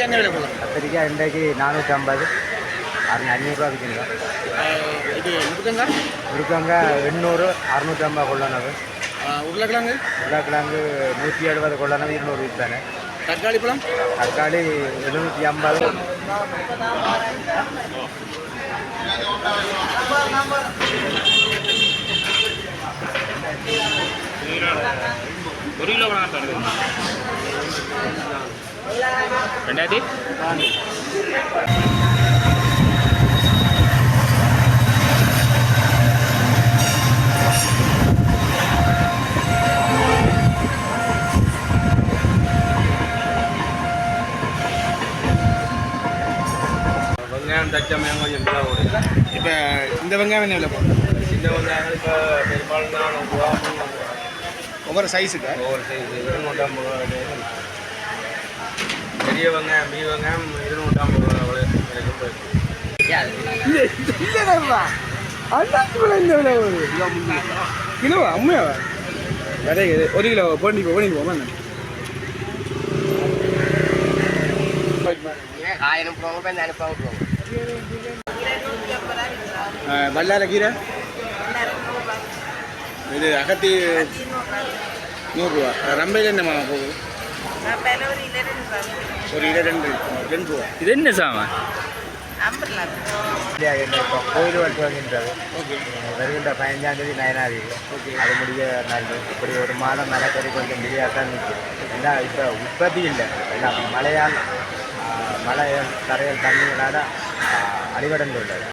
என்ன விலை போகும்? கத்திரிக்காய் இன்றைக்கு 450, 500 விற்கிறீங்க. இது முருங்கங்காய்? முருங்கங்காய் 800, 650 கொள்ளனது. உருளைக்கிழங்கு? உருளைக்கிழங்கு 170 கொள்ளனது, 200 விற்பானே. தக்காளி பழம்? தக்காளி 750. ஒரு கிலோ வேணாம். 2000. வெங்காயம் தச்சமயம் கொஞ்சம் விலை ஓடுது. இப்போ இந்த வெங்காயம் என்ன விலை போகும்? இந்த வெங்காயம் இப்போ பெரும்பாலும் ஒவ்வொரு சைஸுக்கு ஒவ்வொரு சைஸ் 250 ரூபா. பெரிய வெங்காயம் மீ வெங்காயம் 250 ரூபா விலைக்கும் போயிருக்கு. இந்த விலை ஒரு கிலோவா? அம்மையாவா? கிடையாது. 1 கிலோ பண்ணிப்போம். வல்லார கீரை இது அகத்தி 100 ரூபா. ரம்பையில் என்ன போகுது? ஒரு கிலோ 2 ரூபா. இது என்ன சாமான்? இப்போ கோயில் வட்டி வாங்கின்றது. வருகின்ற 15ஆம் தேதி நயனாதி. அது முடிய நல்லது. இப்படி ஒரு மாதம் மரக்கறி கொஞ்சம் முடியாக தான் நிற்கும். ஏன்னா இப்போ உற்பத்தி இல்லை. ஏன்னா மழையால் தரையில் தண்ணிகளால் அடிவடைந்து உள்ளது.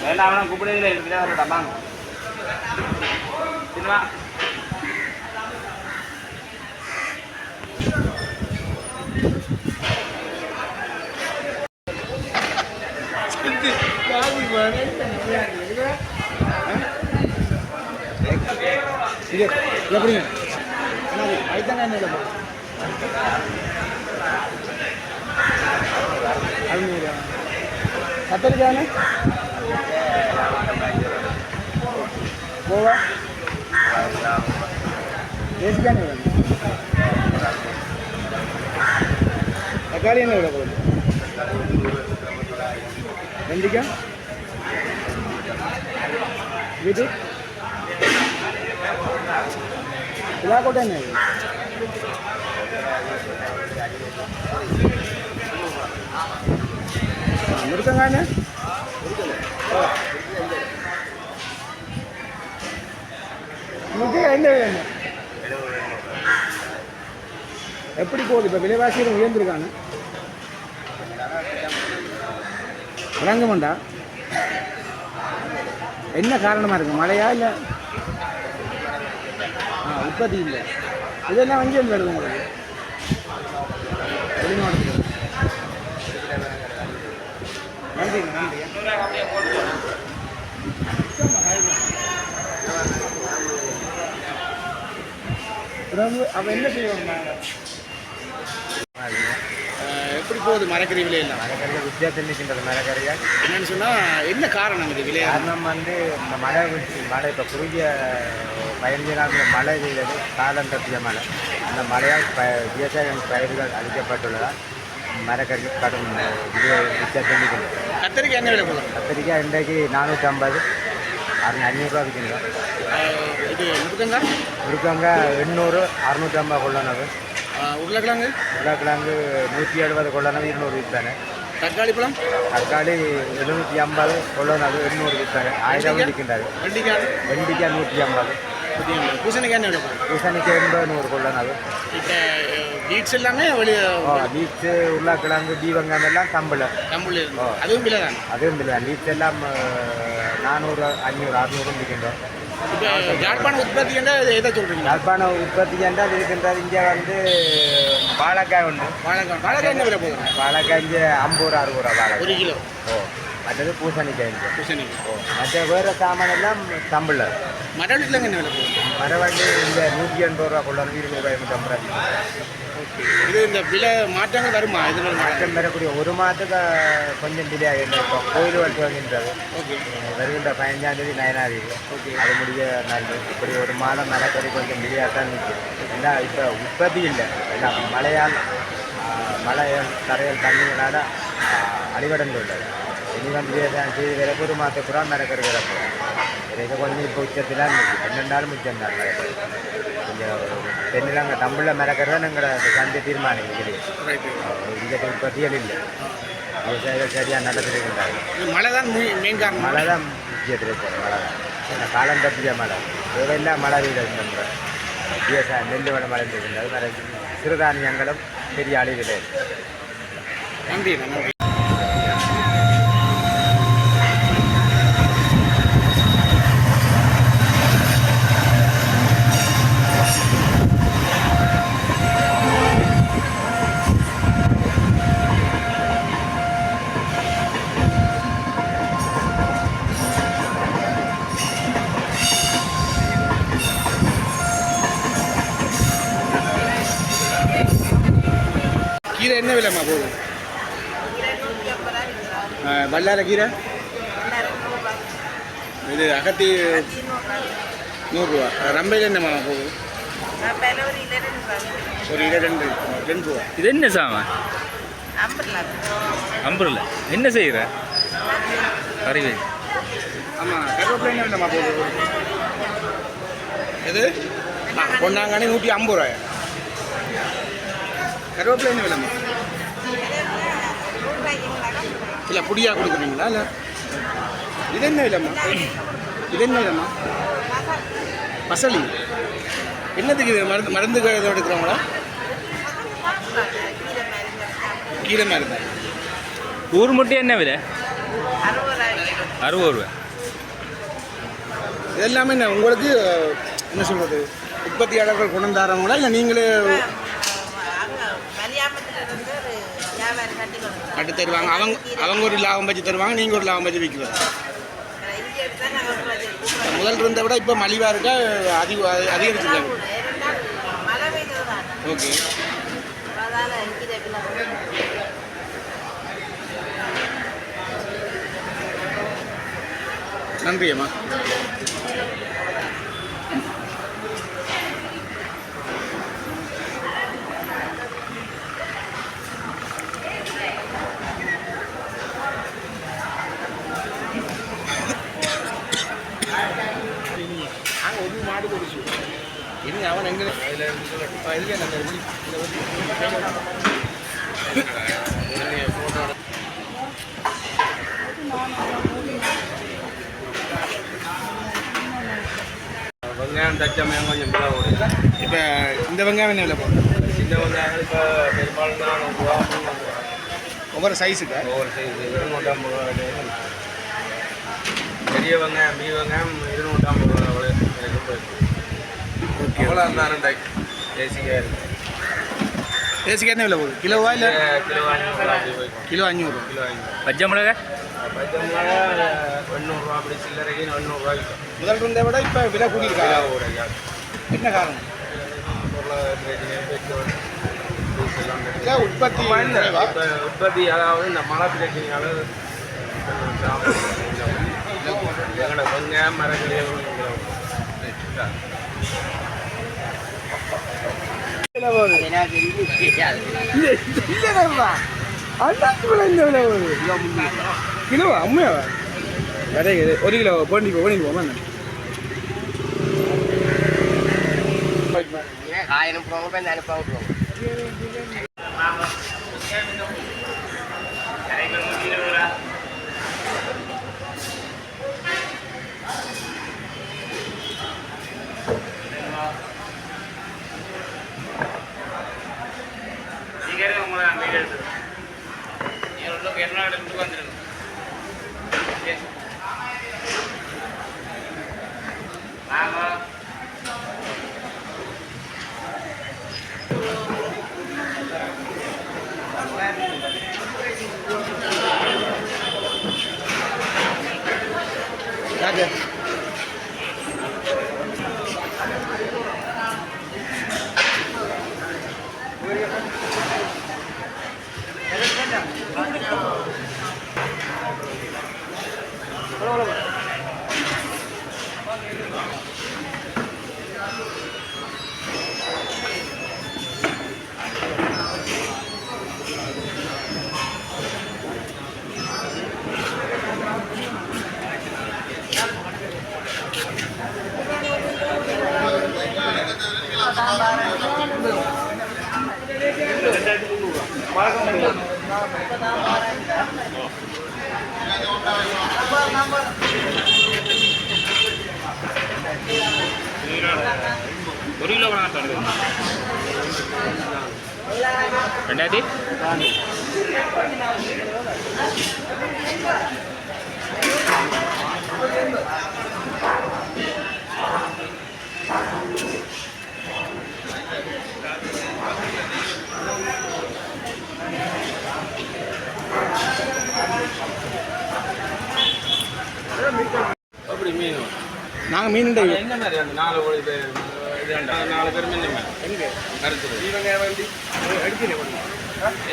வேண்டாம் கூப்பிடுறதுல இருக்கிறாங்க. சினிமா எப்படிங்க அதுதான் என்ன இல்லை கத்தரிக்காய் கோவா தேசிக்கானே வேணும். தக்காளி என்ன விலை போகுது? வெண்டிக்காய் வீட்டு விழாக்கோட்டை என்ன முருக்கங்காண்ணே என்ன வேணும்? எப்படி போகுது இப்போ? விலைவாசியில் உயர்ந்திருக்காங்க. வழங்க மாட்டா என்ன காரணமாக இருக்குது? மழையா இல்லை உற்பத்தி இல்லை? இதெல்லாம் வங்கி வந்து வருது உங்களுக்கு வெளிநாடு. நன்றி நன்றி. அப்போ என்ன செய்வாங்க? எப்படி போகுது மரக்கறி விலையெல்லாம்? மரக்கறிகள் வித்தியாசம் இருக்கின்றது. மரக்கறிகள் என்னென்னு சொன்னால் என்ன காரணம்? இது விலை காரணம் இந்த மழை இப்போ குறுகிய 15 நாட்கள் மழை பெய்தது. காலம் தப்பிய மழை. அந்த மழையால் விவசாய பயிர்கள் அளிக்கப்பட்டுள்ளதால் மரக்கறி கடும் வித்தியாசம் இருக்கின்றது. கத்திரிக்காய் என்ன விலை போகும்? கத்திரிக்காய் இன்றைக்கு 450, 500 விற்கிறீங்க. இது முருங்கங்காய்? முருங்கங்காய் 800, 650 கொள்ளனது. உருளைக்கிழங்கு? உருளைக்கிழங்கு 170 கொள்ளனது, 200 விற்பானே. தக்காளி பழம் தக்காளி 750 கொள்ளனது 800 விற்றாங்க 1000 விற்கின்றாரு. வெண்டிக்காய் வெண்டிக்காய் 150, பூசணிக்காய் என்ன விலை போகுது? பூசணிக்காய் 80 100 கொள்ளனது. இப்போ பீட்ஸ் எல்லாமே வெளியே பீட்ஸு உருளைக்கிழங்கு வெங்காயம் எல்லாம் தம்பில் நம்மளே அதுவும் விலை தான். அதுவும் இல்லை. பீட்ஸ் எல்லாம் 400 500 600 விற்கின்றோம். இப்போ யாழ்ப்பாண உற்பத்தி எதை சொல்கிறீங்க? யாழ்ப்பாண உற்பத்தி என்றால் இருக்கின்றது. இங்கே வந்து வாழைக்காய் உண்டு. வாழைக்காய் என்ன விலை போகுது? வாழைக்காய் இங்கே 50 60 வாழைக்காய் 1 கிலோ. மற்றது பூசணிக்காய் இங்கே. பூசணிக்காய் மற்ற வேறு சாமான் எல்லாம் தமிழில். மரவள்ளியில் என்ன விலை போகுது? மரவள்ளி இந்த 180 கொள்ளணும் 200 250 ரூபாய். இது இந்த விலை மாற்றங்கள் வருமா? இதனால மாற்றம் பெறக்கூடிய ஒரு மாதத்துக்கு கொஞ்சம் டிலே ஆகிடும். இப்போ கோயில் வளர்த்து வாங்கின்றது வருகின்ற 15ஆம் தேதி நயனாதேவி. அது முடிய நல்லது. இப்படி ஒரு மாதம் நடக்கிறது கொஞ்சம் டிலேயாக தான் நிற்கும். ஏன்னா இப்போ உற்பத்தி இல்லை. ஏன்னா மழையால் தரையில் தண்ணிகளால் அடிவடந்து உள்ளது. இனி வந்து வேறு ஒரு மாதத்துக்கு கூட நடக்கிறது கிடக்கும். இதை கொஞ்சம் இப்போ உச்சத்தில் நிற்கும். என்னென்னாலும் மிச்சம் தான் கொஞ்சம் தென்னிலங்க தமிழில் மிதக்கிறத எங்களோட சந்தை தீர்மானிக்கிறது. இங்கே உற்பத்திகள் இல்லை. விவசாயிகள் சரியாக நடத்திருக்கின்றார்கள். மழை தான் மெயின் காரணம். மழை தான் முக்கியத்தில் இருக்கிற மழை தான். ஏன்னா காலம் தப்பிய மழை தேவையில்லாம் மழை வீடுகின்ற விவசாயம் நெல் வளம் வளர்ந்திருக்கின்றது. வேறு சிறுதானியங்களும் பெரிய அளவில். நன்றி நன்றி. கீரை என்ன விலைம்மா போகுது? வல்லார கீரை இது அகத்தி 100 ரூபா. ரம்பையில் என்னம்மா போகுது? ஒரு கிலோ 2 ரூபா. இது என்ன சாமான்? அம்புரில் என்ன செய்கிற? அறிவு. ஆமாம், கருவேப்பிலை என்ன விலைம்மா போகுது? எது பொன்னாங்கானி 150 ரூபாயா? கருவேப்பிலை என்ன விலைம்மா? இல்லை புடியாக கொடுக்குறீங்களா? இல்லை இது என்ன விலைம்மா? இது என்ன விலைம்மா? மசாலி என்னதுக்கு இது? மருந்து இதை எடுக்கிறவங்களா? கீரை மருந்து. ஊர் முட்டை என்ன விலை? 60 ரூபா. இதெல்லாமே என்ன உங்களுக்கு என்ன சொல்கிறது, உற்பத்தியாளர்கள் கொண்டு வந்தாரவங்களா இல்லை நீங்களே கட்டு தருவாங்க? அவங்க ஒரு லாபம் வச்சு தருவாங்க, நீங்கள் ஒரு லாபம் வச்சு விற்கிறது. முதல் இருந்த விட இப்போ மலிவாக இருக்கா அதிகரிச்சுருக்காங்க? ஓகே. நன்றி அம்மா. நாங்கள் ஒரு மாடு கொடுச்சு இனி அவன் எங்கே இதில் நல்ல வெங்காயம் தச்சமயம் கொஞ்சம் விலை ஓடுது. இப்போ இந்த வெங்காயம் என்ன விலை போகுது? சின்ன வெங்காயம் இப்போ பெரும்பாலும் 400 ரூபா. ஒவ்வொரு சைஸுக்கு ஒவ்வொரு சைஸ் 250 ரூபா. பெரிய வெங்காயம் வெங்காயம் 250 ரூபா வரைக்கும் போயிருக்கு. எவ்வளோ இருந்தாலும் தேசிக்காய் இருக்குது. தேசிக்காய் என்ன விலை போகுது? கிலோவா இல்லை கிலோ 500 அப்படி போய்க்கும். கிலோ 500? கிலோ 500. பச்சை மிளகா? பச்சை மிளகா 800 ரூபா. அப்படி சில்லறைக்கு 800 ரூபாய்க்கு. முதல் இருந்ததை விட இப்போ விலை கூட்டியிருக்காங்க. என்ன காரணம்? உற்பத்தி உற்பத்தி அதாவது இந்த மழை பிரச்சனையால வெங்காயம் மரக்கறியை கிலோ அம்மையாவா? அதே 1 கிலோ போனிப்போம். ஆயிரம் போங்க 400 ரூபா. ஒரு கிலோ வேணாம் 2000 அப்படி மீன் நாங்கள் மீன் என்ன மாதிரி அந்த 4 பேர் மீன் எங்கே கருத்து இவங்க வந்து அடிக்கிறேன்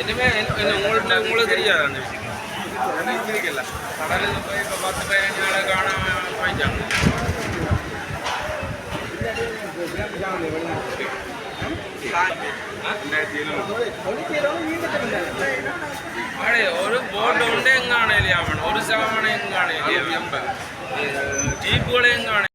என்னமே உங்களுக்கு தெரியாது அந்த விஷயம் இருக்கல கடலில் போய் இப்போ 10-15 நாளை காணாம போயிட்டாங்க ഒരു ബോട്ട് ഉണ്ട് എങ്ങാണ് ഒരു ശതമാനം എങ്ങാണ് ജീപ്പുകളെ എങ്ങാണ്